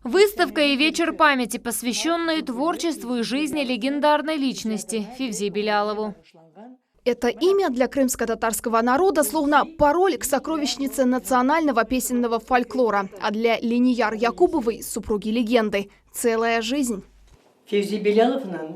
Выставка и вечер памяти, посвященные творчеству и жизни легендарной личности Февзи Белялову. Это имя для крымско-татарского народа словно пароль к сокровищнице национального песенного фольклора, а для Ленияр Якубовой, супруги легенды, целая жизнь. Февзи Беляловна,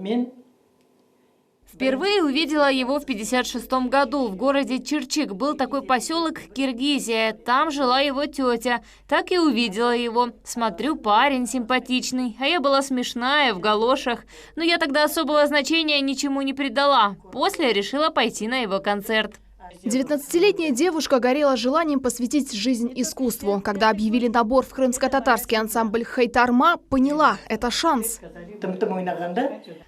Впервые увидела его в 1956 году. В городе Черчик был такой поселок Киргизия. Там жила его тетя. Так и увидела его. Смотрю, парень симпатичный. А я была смешная, в галошах. Но я тогда особого значения ничему не придала. После решила пойти на его концерт. 19-летняя девушка горела желанием посвятить жизнь искусству. Когда объявили набор в крымско-татарский ансамбль «Хайтарма», поняла – это шанс.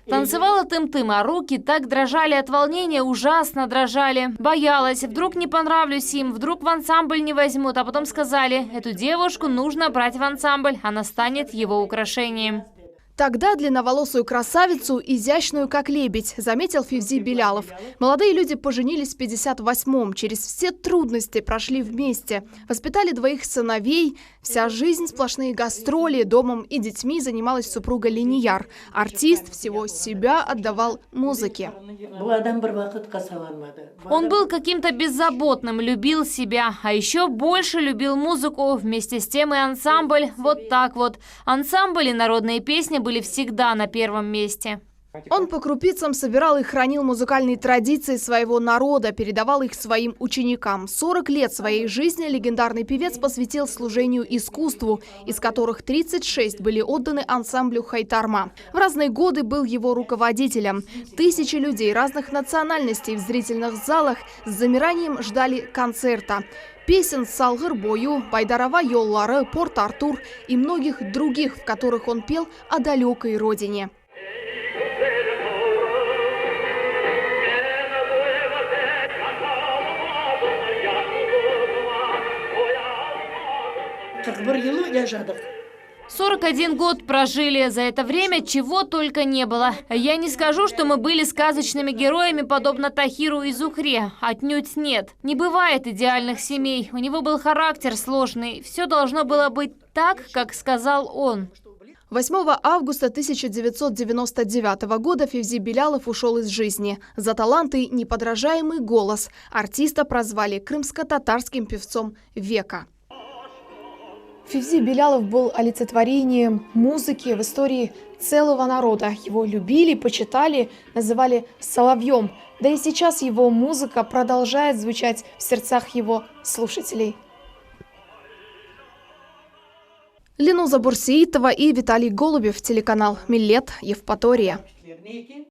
Танцевала тым-тым, а руки так дрожали от волнения, ужасно дрожали. Боялась, вдруг не понравлюсь им, вдруг в ансамбль не возьмут. А потом сказали, эту девушку нужно брать в ансамбль, она станет его украшением. Тогда длинноволосую красавицу, изящную как лебедь, заметил Февзи Белялов. Молодые люди поженились в 58-м, через все трудности прошли вместе. Воспитали двоих сыновей. Вся жизнь сплошные гастроли, домом и детьми занималась супруга Ленияр. Артист всего себя отдавал музыке. Он был каким-то беззаботным, любил себя, а еще больше любил музыку. Вместе с тем и ансамбль. Вот так вот. Ансамбль и народные песни были всегда на первом месте. Он по крупицам собирал и хранил музыкальные традиции своего народа, передавал их своим ученикам. 40 лет своей жизни легендарный певец посвятил служению искусству, из которых 36 были отданы ансамблю «Хайтарма». В разные годы был его руководителем. Тысячи людей разных национальностей в зрительных залах с замиранием ждали концерта. Песен «Салгыр-бою», «Байдарова йоллары», «Порт-Артур» и многих других, в которых он пел о далекой родине. «41 41 год прожили. За это время чего только не было. Я не скажу, что мы были сказочными героями, подобно Тахиру и Зухре. Отнюдь нет. Не бывает идеальных семей. У него был характер сложный. Все должно было быть так, как сказал он. 8 августа 1999 года Февзи Белялов ушел из жизни. За талант и неподражаемый голос артиста прозвали крымско-татарским певцом века. Февзи Белялов был олицетворением музыки в истории целого народа. Его любили, почитали, называли соловьем. Да и сейчас его музыка продолжает звучать в сердцах его слушателей. Ленуза Бурсеитова и Виталий Голубев, телеканал «Милет», Евпатория.